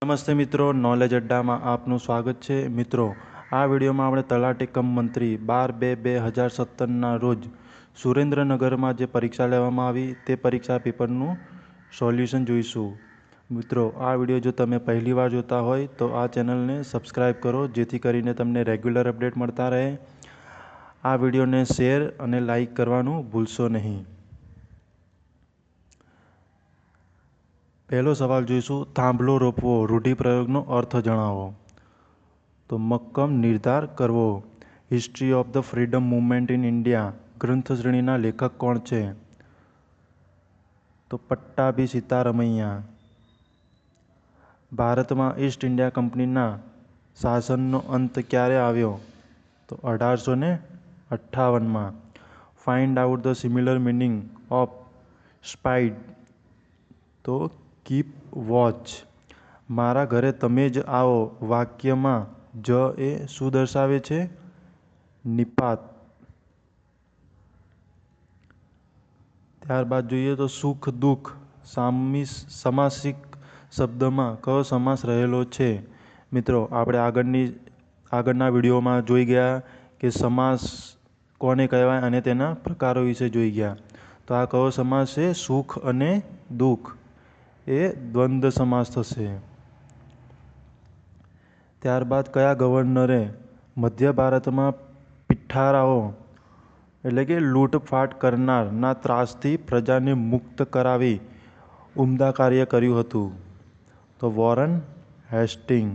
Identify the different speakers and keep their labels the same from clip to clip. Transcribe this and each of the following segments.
Speaker 1: નમસ્તે મિત્રો, નોલેજ અડ્ડામાં આપનું સ્વાગત છે. મિત્રો, આ વિડીયોમાં આપણે તલાટી કમ મંત્રી 12/2/2017ના રોજ સુરેન્દ્રનગરમાં જે પરીક્ષા લેવામાં આવી તે પરીક્ષા પેપરનું સોલ્યુશન જોઈશું. મિત્રો, આ વિડીયો જો તમે પહેલીવાર જોતા હોય તો આ ચેનલને સબસ્ક્રાઈબ કરો, જેથી કરીને તમને રેગ્યુલર અપડેટ મળતા રહે. આ વિડીયોને શેર અને લાઈક કરવાનું ભૂલશો નહીં. પહેલો સવાલ જોઈશું. થાંભલો રોપવો, રૂઢિપ્રયોગનો અર્થ જણાવો. તો મક્કમ નિર્ધાર કરવો. History of the freedom movement in India ગ્રંથ શ્રેણીના લેખક કોણ છે? તો પટ્ટાભી સીતારમૈયા. ભારતમાં ઈસ્ટ ઇન્ડિયા કંપનીના શાસનનો અંત ક્યારે આવ્યો? તો 1858માં. Find out the similar meaning of spied. તો કીપ વોચ. મારા ઘરે તમે જ આવો વાક્યમાં જ એ શું દર્શાવે છે? નિપાત. ત્યારબાદ જોઈએ તો સુખ દુઃખ સમાસિક શબ્દમાં કયો સમાસ રહેલો છે? મિત્રો, આપણે આગળના વિડીયોમાં જોઈ ગયા કે સમાસ કોને કહેવાય અને તેના પ્રકારો વિશે જોઈ ગયા. તો આ કયો સમાસ છે? સુખ અને દુઃખ એ દ્વંદ્વ સમાસ થશે. ત્યારબાદ કયા ગવર્નરે મધ્ય ભારતમાં પીઠારાઓ એટલે કે લૂંટફાટ કરનારના ત્રાસથી પ્રજાને મુક્ત કરાવી ઉમદા કાર્ય કર્યું હતું? તો વોરન હેસ્ટિંગ.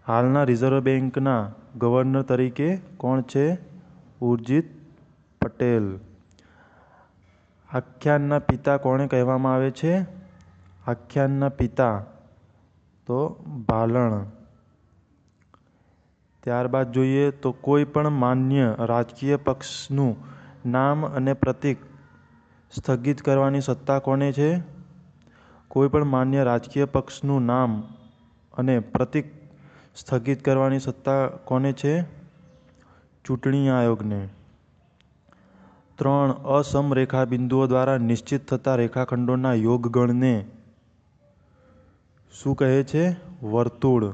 Speaker 1: હાલના રિઝર્વ બેંકના ગવર્નર તરીકે કોણ છે? ઉર્જિત પટેલ. આખ્યાનના પિતા કોને કહેવામાં આવે છે? આખ્યાનના પિતા તો ભાલણ. ત્યારબાદ જોઈએ તો કોઈ પણ માન્ય રાજકીય પક્ષનું નામ અને પ્રતીક સ્થગિત કરવાની સત્તા કોને છે? કોઈ પણ માન્ય રાજકીય પક્ષનું નામ અને પ્રતીક સ્થગિત કરવાની સત્તા કોને છે? ચૂંટણી આયોગને. 3 અસમરેખા બિંદુઓ દ્વારા નિશ્ચિત થતા રેખાખંડોના યોગગણને શું કહે છે? વર્તુળ.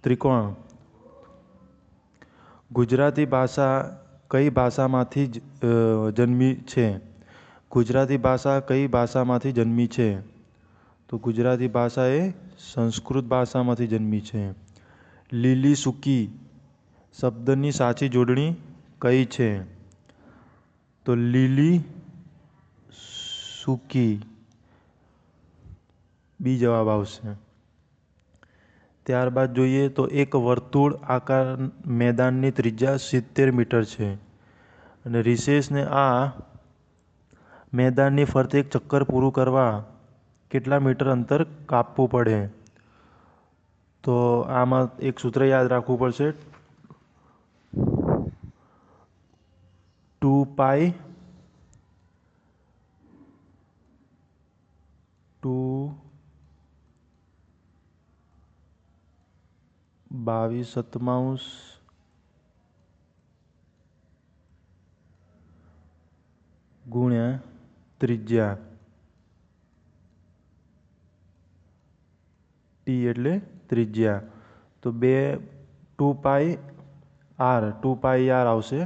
Speaker 1: ત્રિકોણ. ગુજરાતી ભાષા કઈ ભાષામાંથી જન્મી છે? ગુજરાતી ભાષા કઈ ભાષામાંથી જન્મી છે? તો ગુજરાતી ભાષા એ સંસ્કૃત ભાષામાંથી જન્મી છે. લીલી સૂકી શબ્દની સાચી જોડણી કઈ છે? તો લીલી સૂકી. બી જવાબ આવશે. ત્યારબાદ જોઈએ તો એક વર્તુળ આકાર મેદાનની ત્રિજ્યા 70 મીટર છે અને રિશેષને આ મેદાનની ફરતે એક ચક્કર પૂરું કરવા કેટલા મીટર અંતર કાપવું પડે? તો આમાં એક સૂત્ર યાદ રાખવું પડશે. 2π 22/7 ગુણ્યા ત્રિજ્યા. ટી એટલે ત્રિજ્યા. તો 2πr આવશે.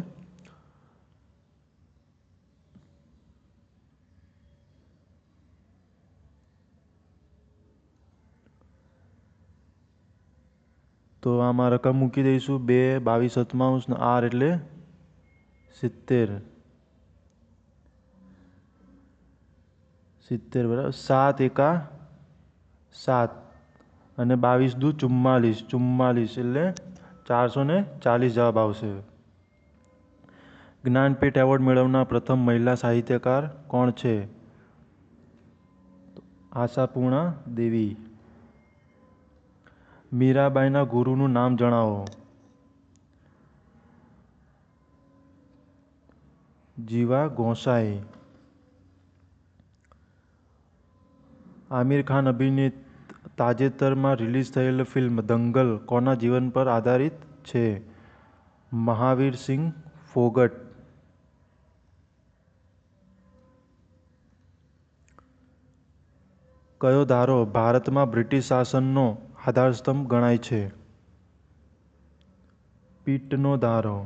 Speaker 1: તો આમાં રકમ મૂકી દઈશું. 2/22 આર એટલે 70 બરાબર. 7 એકા 7 અને 22 દુ 44 એટલે 440 જવાબ આવશે. જ્ઞાનપીઠ એવોર્ડ મેળવનાર પ્રથમ મહિલા સાહિત્યકાર કોણ છે? આશાપૂર્ણા દેવી. મીરાબાઈના ગુરુનું નામ જણાવો. જીવા ગોસાઈ. આમિર ખાન અભિનીત તાજેતરમાં રિલીઝ થયેલ ફિલ્મ દંગલ કોના જીવન પર આધારિત છે? મહાવીરસિંહ ફોગટ. કયો ધારો ભારતમાં બ્રિટિશ શાસનનો આધારસ્તંભ ગણાય છે? પીટનો ધારો.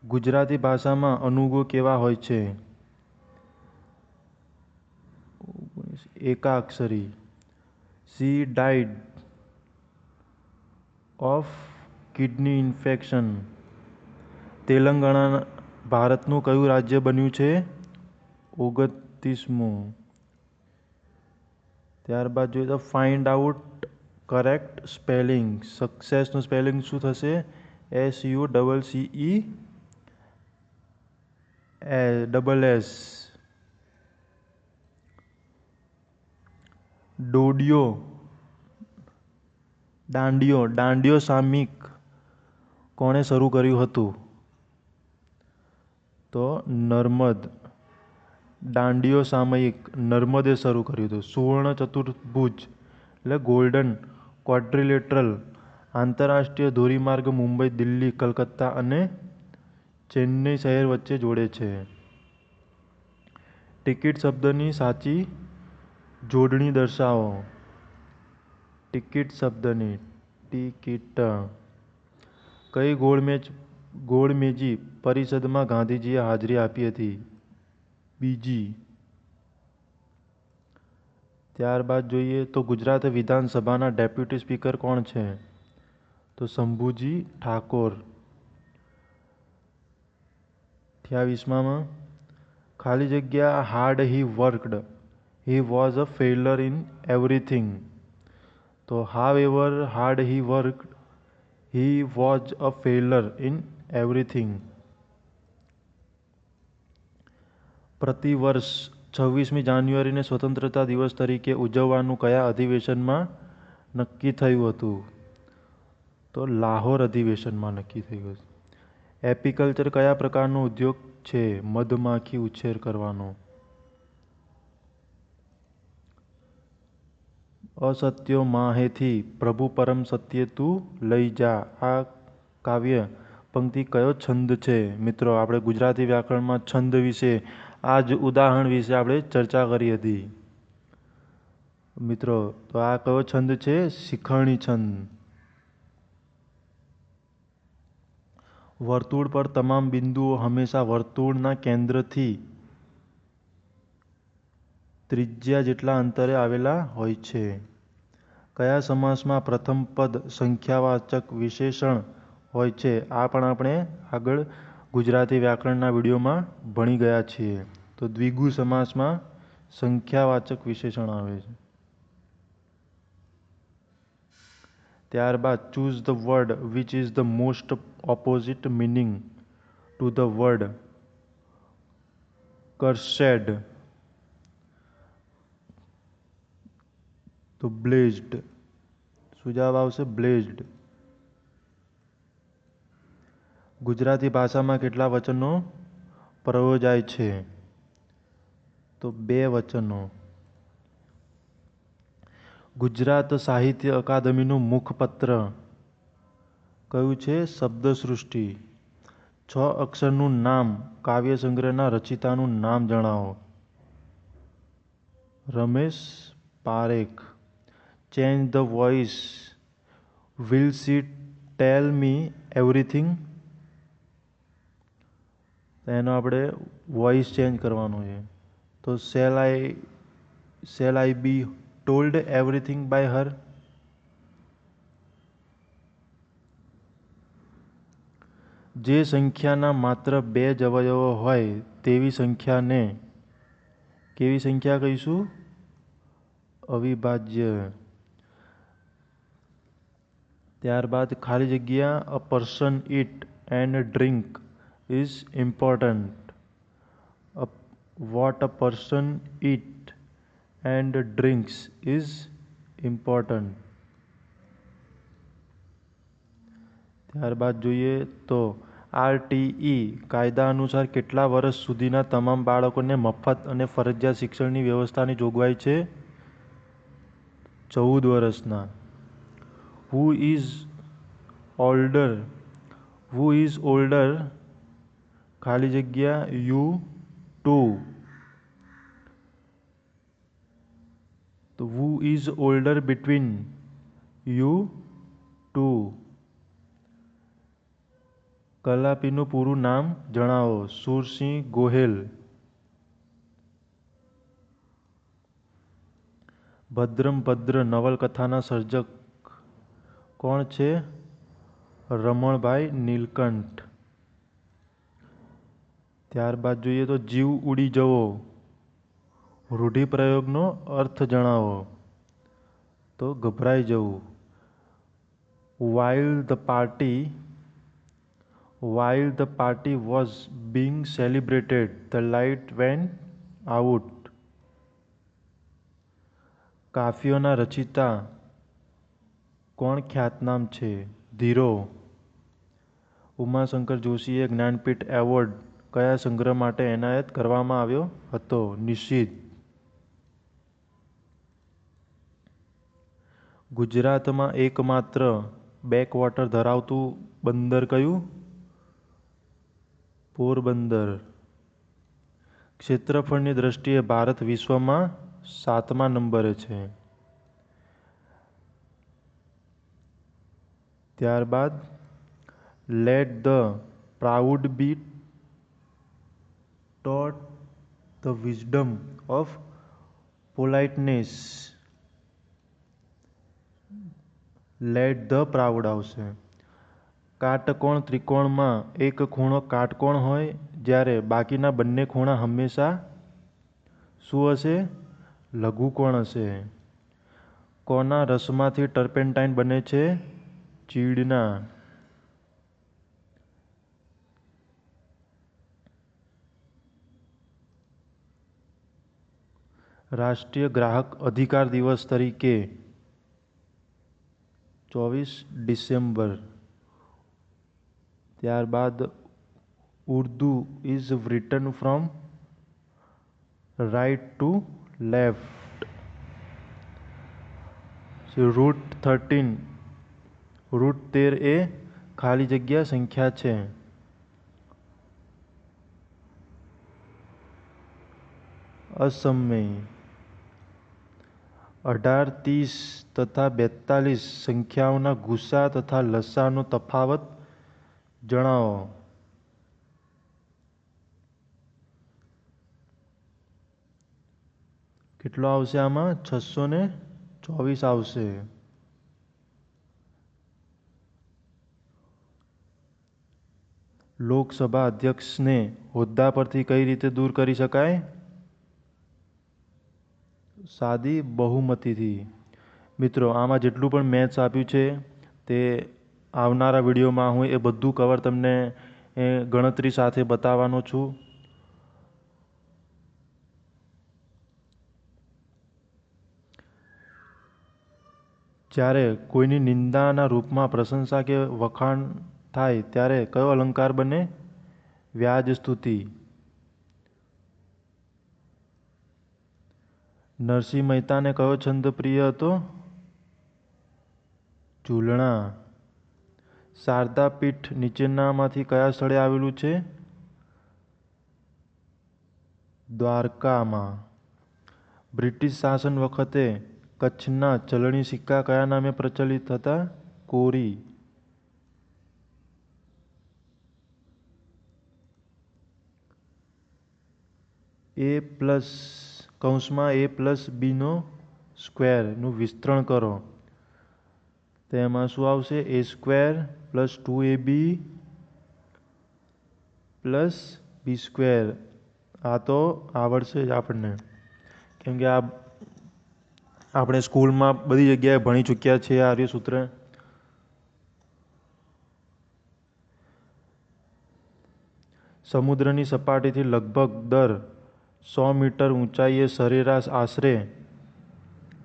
Speaker 1: ગુજરાતી ભાષામાં અનુગો કેવા હોય છે? એકાક્ષરી. She died of kidney infection. Telangana ભારતનું કયું રાજ્ય બન્યું છે? 29મું. ત્યારબાદ જોઈએ તો ફાઇન્ડ આઉટ કરેક્ટ સ્પેલિંગ. સક્સેસનું સ્પેલિંગ શું થશે? SUCCESS. ડોડિયો દાંડિયો સામયિક કોણે શરૂ કર્યું હતું? તો નર્મદ. દાંડિયો સામયિક નર્મદે શરૂ કર્યું હતું. સુવર્ણ ચતુર્ભુજ એટલે ગોલ્ડન ક્વાડ્રિલેટરલ આંતરરાષ્ટ્રીય ધોરીમાર્ગ મુંબઈ, દિલ્હી, કલકત્તા અને ચેન્નઈ શહેર વચ્ચે જોડે છે. ટિકિટ શબ્દની સાચી જોડણી દર્શાવો. ટિકિટ શબ્દની ટિકિટ. કઈ ગોળમેજી પરિષદમાં ગાંધીજીએ હાજરી આપી હતી? બીજી. ત્યારબાદ જોઈએ તો ગુજરાત વિધાનસભાના ડેપ્યુટી સ્પીકર કોણ છે? તો શંભુજી ઠાકોર. 28માં ખાલી જગ્યા hard he worked he was a failure in everything. તો however hard he worked he was a failure in everything. પ્રતિવર્ષ 26મી જાન્યુઆરીને સ્વતંત્રતા દિવસ તરીકે ઉજવવાનું કયા અધિવેશનમાં નક્કી થયું હતું? તો લાહોર અધિવેશનમાં નક્કી થયું હતું. એપીકલ્ચર કયા પ્રકારનો ઉદ્યોગ છે? મધમાખી ઉછેર કરવાનો. અસત્યો માહેથી પ્રભુ પરમ સત્ય તું લઈ જા. આ કાવ્ય પંક્તિ કયો છંદ છે? મિત્રો, આપણે ગુજરાતી વ્યાકરણમાં છંદ વિશે આ જ ઉદાહરણ વિશે આપણે ચર્ચા કરી હતી. મિત્રો, તો આ કયો છંદ છે? શિખરણી છંદ. વર્તુળ પર તમામ બિંદુઓ હંમેશા વર્તુળના કેન્દ્રથી ત્રિજ્યા જેટલા અંતરે આવેલા હોય છે. કયા સમાસમાં પ્રથમ પદ સંખ્યાવાચક વિશેષણ હોય છે? આ પણ આપણે આગળ ગુજરાતી વ્યાકરણના વિડીયોમાં ભણી ગયા છીએ. તો દ્વિગુ સમાસમાં સંખ્યાવાચક વિશેષણ આવે છે. ત્યારબાદ choose the word which is the most opposite meaning to the word cursed. તો બ્લેઝડ. શું જવાબ આવશે? બ્લેઝડ. ગુજરાતી ભાષામાં કેટલા વચનો પ્રયોજાય છે? તો 2 વચનો. ગુજરાત સાહિત્ય અકાદમીનું મુખપત્ર કયું છે? શબ્દસૃષ્ટિ. 6 અક્ષરનું નામ કાવ્ય સંગ્રહના રચયિતાનું નામ જણાવો. Ramesh Parekh. Change the voice. Will she tell me everything. એનો આપણે વોઇસ ચેન્જ કરવાનો છે. તો shall I be told everything by her. જે સંખ્યાના માત્ર 2 જ અવયવો હોય તેવી સંખ્યાને કેવી સંખ્યા કહીશું? અવિભાજ્ય. ત્યારબાદ ખાલી જગ્યા a person it and drink is important. What a person it and drinks is important. ત્યારબાદ જોઈએ તો આરટીઈ કાયદા અનુસાર કેટલા વર્ષ સુધીના તમામ બાળકોને મફત અને ફરજિયાત શિક્ષણની વ્યવસ્થાની જોગવાઈ છે? 14 વર્ષના. હુ ઇઝ ઓલ્ડર ખાલી જગ્યા યુ 2. તો who is older between you two? કલાપીનું પૂરું નામ જણાવો. સુરસિંહ ગોહેલ. ભદ્રમ ભદ્ર નવલકથાના સર્જક કોણ છે? રમણભાઈ નીલકંઠ. ત્યારબાદ જોઈએ તો જીવ ઉડી જવો. રૂઢિપ્રયોગનો અર્થ જણાવો. તો ગભરાઈ જવું. While the party was being celebrated, the light went out. કાફિયોના રચિતા કોણ ખ્યાતનામ છે? ધીરો. ઉમાશંકર જોશીએ જ્ઞાનપીઠ એવોર્ડ કયા સંગ્રહ માટે એનાયત કરવામાં આવ્યો હતો? નિશિત. ગુજરાતમાં એકમાત્ર બેકવોટર ધરાવતું બંદર કયું? પોરબંદર. ક્ષેત્રફળની દ્રષ્ટિએ ભારત વિશ્વમાં 7મા નંબરે છે. ત્યારબાદ let the proud be taught the wisdom of politeness. Let the proud આવશે. કાટકોણ ત્રિકોણમાં એક ખૂણો કાટકોણ હોય જ્યારે બાકીના બંને ખૂણા હંમેશા શું હશે? લઘુકોણ હશે. કોના રસમાંથી ટર્પેન્ટાઇન બને છે? ચીડના. રાષ્ટ્રીય ગ્રાહક અધિકાર દિવસ તરીકે 24 ડિસેમ્બર. ત્યારબાદ Urdu is written from right to left. Root 13 એ ખાલી જગ્યા સંખ્યા છે. અસમય. 18, 30 તથા 42 સંખ્યાઓના ગુસા તથા લસાનો તફાવત જણાવો. કેટલો આવશે આમાં? 624 આવશે. લોકસભા અધ્યક્ષને હોદ્દા પરથી કઈ રીતે દૂર કરી શકાય? સાદી બહુમતીથી. મિત્રો, આમાં જેટલું પણ મેથ્સ આપ્યું છે તે આવનારા વિડીયોમાં હું એ બધું કવર તમને ગણતરી સાથે બતાવવાનો છું. જ્યારે કોઈની નિંદાના રૂપમાં પ્રશંસા કે વખાણ થાય ત્યારે કયો અલંકાર બને? વ્યાજ સ્તુતિ. નરસિંહ મહેતાને કયો છંદ પ્રિય હતો? ઝૂલણા. શારદા પીઠ નીચેનામાંથી કયા સ્થળે આવેલું છે? દ્વારકામાં. બ્રિટિશ શાસન વખતે કચ્છના ચલણી સિક્કા કયા નામે પ્રચલિત હતા? કોરી. a+b² નું વિસ્તરણ કરો. તેમાં શું આવશે? a² + 2ab + b². આ તો આવડશે જ આપણને, કેમ કે આ આપણે સ્કૂલમાં બધી જગ્યાએ ભણી ચૂક્યા છીએ આ સૂત્ર. સમુદ્રની સપાટીથી લગભગ દર 100 મીટર ઊંચાઈએ સરેરાશ આશરે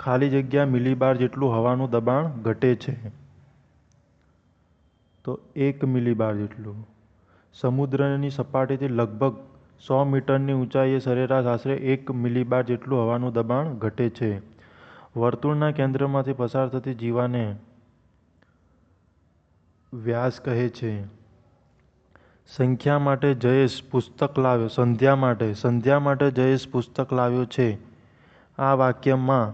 Speaker 1: ખાલી જગ્યા મિલીબાર જેટલું હવાનું દબાણ ઘટે છે. તો 1 મિલીબાર જેટલું. સમુદ્રની સપાટીથી લગભગ 100 મીટરની ઊંચાઈએ સરેરાશ આશરે 1 મિલીબાર જેટલું હવાનું દબાણ ઘટે છે. વર્તુળના કેન્દ્રમાંથી પસાર થતી જીવાને વ્યાસ કહે છે. સંધ્યા માટે જયેશ પુસ્તક લાવ્યો છે. આ વાક્યમાં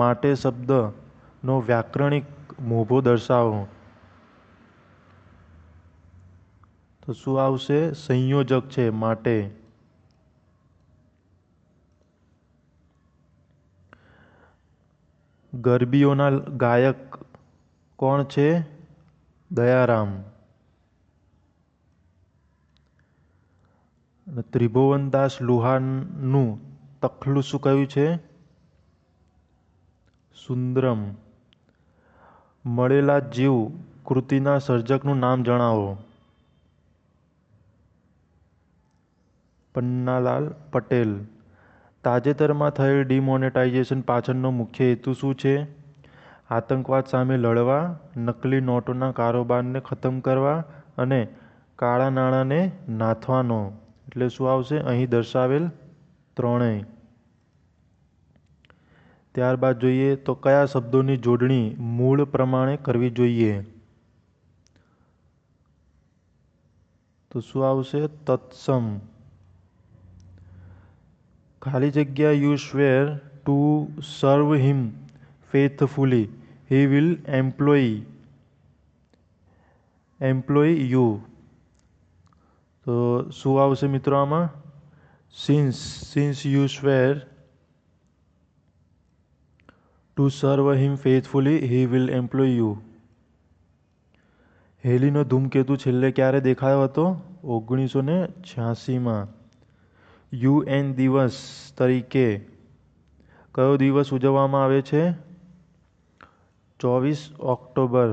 Speaker 1: માટે શબ્દનો વ્યાકરણિક મોભો દર્શાવો. તો શું આવશે? સંયોજક છે માટે. ગરબીઓના ગાયક કોણ છે? દયારામ. ત્રિભુવનદાસ લુહારનું તખલું શું કહ્યું છે? સુંદરમ. મળેલા જીવ કૃતિના સર્જકનું નામ જણાવો. પન્નાલાલ પટેલ. તાજેતરમાં થયેલ ડિમોનેટાઇઝેશન પાછળનો મુખ્ય હેતુ શું છે? આતંકવાદ સામે લડવા, નકલી નોટોના કારોબારને ખતમ કરવા અને કાળા નાણાંને નાથવાનો. એટલે શું આવશે અહીં દર્શાવેલ ત્રણેય? ત્યારબાદ જોઈએ તો કયા શબ્દોની જોડણી મૂળ પ્રમાણે કરવી જોઈએ? તો શું આવશે? તત્સમ. ખાલી જગ્યા you swear to serve him faithfully he will employ you. તો શું આવશે મિત્રો આમાં? Since you swear to serve him faithfully he will employ you. હેલીનો ધૂમકેતુ છેલ્લે ક્યારે દેખાયો હતો? 1986માં. UN દિવસ તરીકે કયો દિવસ ઉજવવામાં આવે છે? 24 ઓક્ટોબર.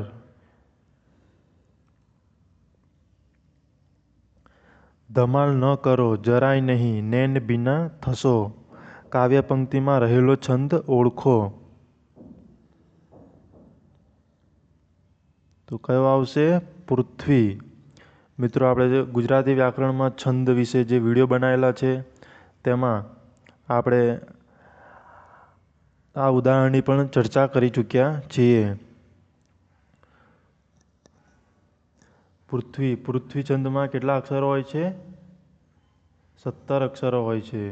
Speaker 1: ધમાલ ન કરો જરાય નહીં, નૈન ભીના થશો. કાવ્ય પંક્તિમાં રહેલો છંદ ઓળખો. તો કયો આવશે? પૃથ્વી. મિત્રો આપણે જે ગુજરાતી વ્યાકરણમાં છંદ વિશે જે વિડીયો બનાવેલા છે તેમાં આપણે આ ઉદાહરણની પણ ચર્ચા કરી ચૂક્યા છીએ. પૃથ્વી છંદમાં કેટલા અક્ષરો હોય છે? 17 અક્ષરો હોય છે.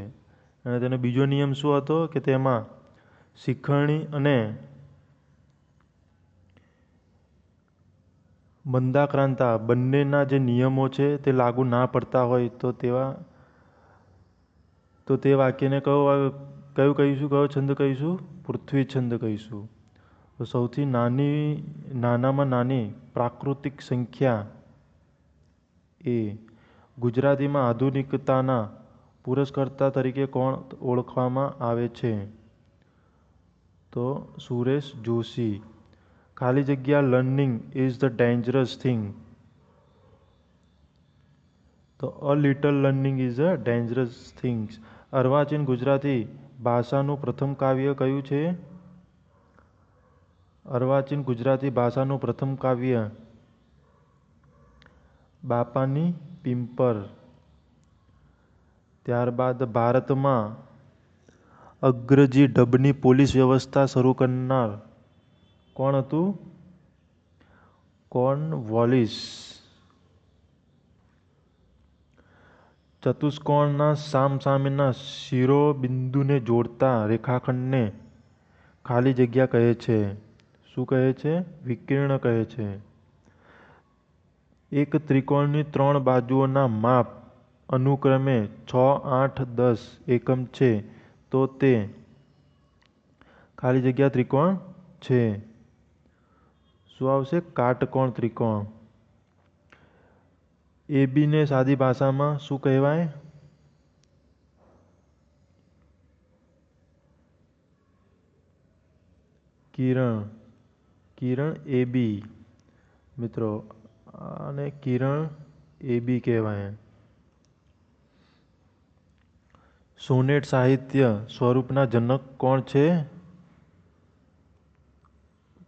Speaker 1: અને તેનો બીજો નિયમ શું હતો કે તેમાં શિખરણી અને મંદાક્રાંતા બંનેના જે નિયમો છે તે લાગુ ના પડતા હોય તો તે વાક્યને કયું કહીશું? કયો છંદ કહીશું? પૃથ્વી છંદ કહીશું. તો સૌથી નાનામાં નાની પ્રાકૃતિક સંખ્યા એ. ગુજરાતીમાં આધુનિકતાના પુરસ્કર્તા તરીકે કોણ ઓળખવામાં આવે છે? તો સુરેશ જોશી. ખાલી જગ્યા learning is the dangerous thing. તો a little learning is a dangerous things. અર્વાચીન ગુજરાતી ભાષાનું પ્રથમ કાવ્ય કયું છે? અર્વાચીન ગુજરાતી ભાષાનું પ્રથમ કાવ્ય બાપાની પિંપર. ત્યારબાદ ભારતમાં અગ્રજી ઢબની પોલીસ વ્યવસ્થા શરૂ કરનાર કોણ હતું? કોર્નવોલિસ. ચતુષ્કોણના સામસામેના શિરોબિંદુને જોડતા રેખાખંડને ખાલી જગ્યા કહે છે. શું કહે છે? વિકર્ણ કહે છે. એક ત્રિકોણની 3 બાજુઓના માપ અનુક્રમે 6, 8, 10 એકમ છે તો તે ખાલી જગ્યા ત્રિકોણ છે. શું આવશે? કાટકોણ ત્રિકોણ. એબીને સાદી ભાષામાં શું કહેવાય? કિરણ એબી. મિત્રો આને કિરણ એબી કહેવાય. સોનેટ સાહિત્ય સ્વરૂપના જનક કોણ છે?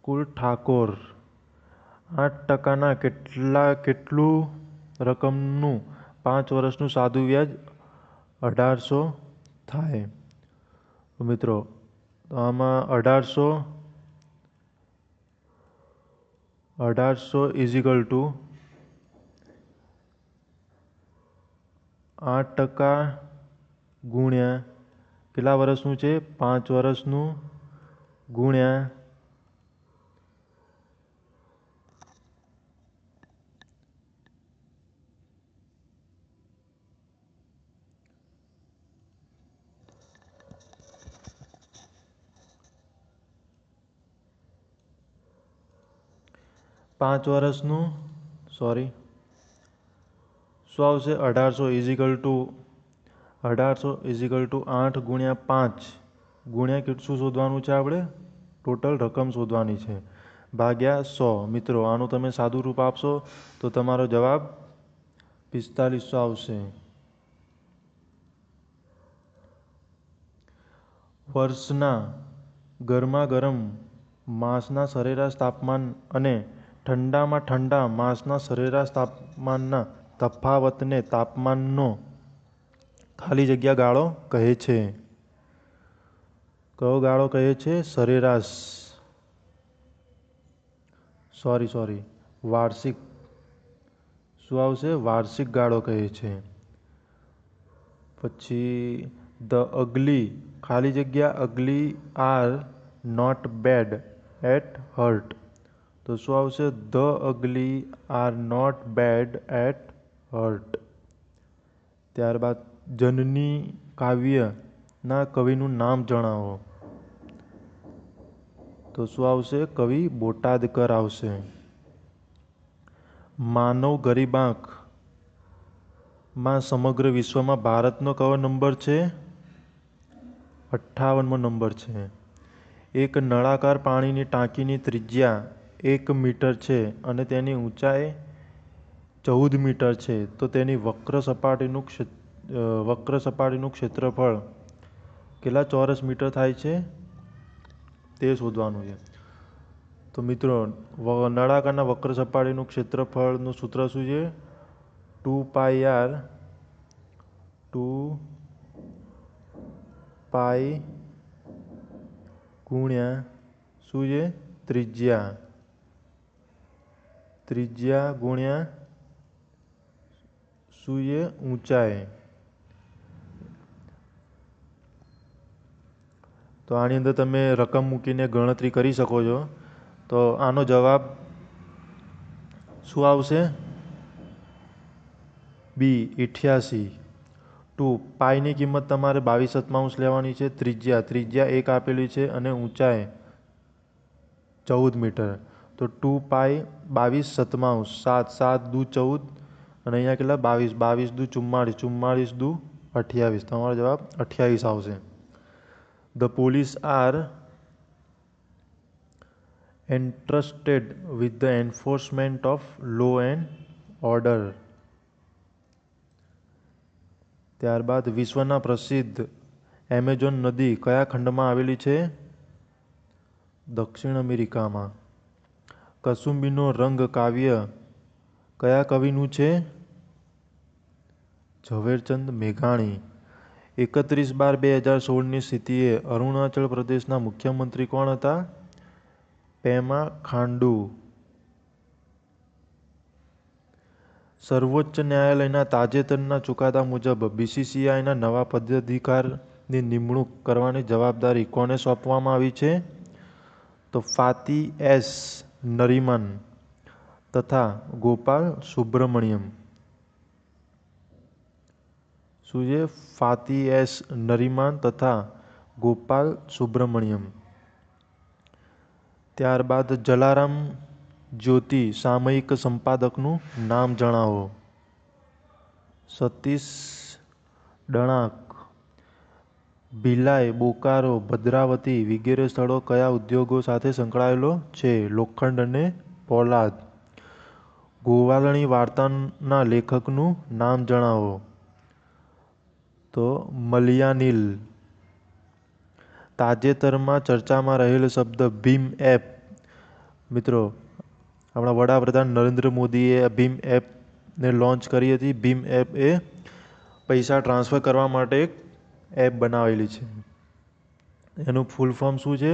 Speaker 1: કુલ ઠાકોર. 8% કેટલું રકમનું 5 વર્ષનું સાદું વ્યાજ 1800 થાય? મિત્રો આમાં 1800 ઇઝિકલ ટુ 8% ગુણ્યા કેટલા વર્ષનું છે? 5 વર્ષનું ગુણ્યા 5 વર્ષનું શું આવશે 1800 ઇઝિકલ ટુ 8 ગુણ્યા 5 ગુણ્યા કેટલું શોધવાનું છે આપણે ટોટલ રકમ શોધવાની છે ભાગ્યા 100 મિત્રો આનું તમે સાદું રૂપ આપશો તો તમારો જવાબ 4500 આવશે. વર્ષના ગરમા ગરમ માસના સરેરાશ તાપમાન અને ઠંડામાં ઠંડા માસના સરેરાશ તાપમાનના તફાવતને તાપમાનનો ખાલી જગ્યા ગાળો કહે છે. કયો ગાળો કહે છે? સરેરાશ વાર્ષિક. શું આવશે? વાર્ષિક ગાળો કહે છે. પછી ધ અગલી ખાલી જગ્યા ugly are not bad at heart. તો શું આવશે? The ugly are not bad at heart. ત્યારબાદ જનની કાવ્યના કવિનું નામ જણાવો. તો શું આવશે? કવિ બોટાદકર આવશે. માનવ ગરીબાંક માં સમગ્ર વિશ્વમાં ભારતનો કયો નંબર છે? 58મો નંબર છે. એક નળાકાર પાણીની ટાંકીની ત્રિજ્યા 1 મીટર છે અને તેની ઊંચાઈ 14 મીટર છે તો તેની વક્ર સપાટીનું ક્ષેત્રફળ કેટલા ચોરસ મીટર થાય છે તે શોધવાનું છે. તો મિત્રો નળાકારના વક્ર સપાટીનું ક્ષેત્રફળનું સૂત્ર શું છે? 2πr 2π ગુણ્યા શું છે? ત્રિજ્યા ગુણ્યા શું છે? ઊંચાઈ. તો આની અંદર તમે રકમ મૂકીને ગણતરી કરી શકો છો. તો આનો જવાબ શું આવશે? બી 88. 2 પાઈની કિંમત તમારે 22/7 લેવાની છે. ત્રિજ્યા 1 આપેલી છે અને ઊંચાઈ 14 મીટર. તો 2π 22/7 7 દુ 14 અને અહીંયા કેટલા? 22 દુ 44 44 દુ 28. તમારો જવાબ 28 આવશે. The police are entrusted with the enforcement of law and order. ત્યારબાદ વિશ્વના પ્રસિદ્ધ એમેઝોન નદી કયા ખંડમાં આવેલી છે? દક્ષિણ અમેરિકામાં. કસુંબીનો રંગ કાવ્ય કયા કવિનું છે? ઝવેરચંદ મેઘાણી. 31/12/2016ની સ્થિતિએ અરુણાચલ પ્રદેશના મુખ્યમંત્રી કોણ હતા? પેમા ખાંડુ. સર્વોચ્ચ ન્યાયાલયના તાજેતરના ચુકાદા મુજબ બીસીસીઆઈના નવા પદાધિકારની નિમણૂક કરવાની જવાબદારી કોને સોંપવામાં આવી છે? તો ફાતી એસ નરીમન તથા ગોપાલ સુબ્રમણ્યમ. શું છે? ફાતી એસ નરીમાન તથા ગોપાલ સુબ્રમણ્યમ. ત્યારબાદ જલારામ જ્યોતિ સામયિક સંપાદકનું નામ જણાવો. સતીશ ડણાક. ભિલાઈ, બોકારો, ભદ્રાવતી વગેરે સ્થળો કયા ઉદ્યોગો સાથે સંકળાયેલો છે? લોખંડ અને પોલાદ. ગોવાળણી વાર્તાના લેખકનું નામ જણાવો. તો મલયાનિલ. તાજેતરમાં ચર્ચામાં રહેલ શબ્દ ભીમ એપ. મિત્રો આપણા વડાપ્રધાન નરેન્દ્ર મોદીએ ભીમ એપને લોન્ચ કરી હતી. ભીમ એપ એ પૈસા ટ્રાન્સફર કરવા માટે એક એપ બનાવેલી છે. એનું ફૂલ ફોર્મ શું છે?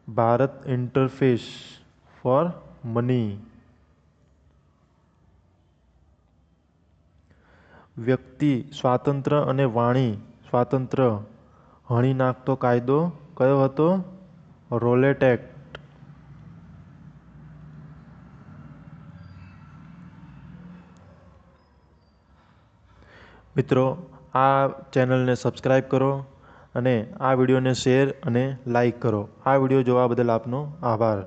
Speaker 1: Bharat interface for money. વ્યક્તિ સ્વાતંત્ર્ય અને વાણી સ્વાતંત્ર્ય હણી નાખતો કાયદો કયો હતો? Rowlatt act. મિત્રો, આ ચેનલને સબસ્ક્રાઈબ કરો અને આ વિડીયોને શેર અને લાઈક કરો. આ વિડીયો જોવા બદલ આપનો આભાર.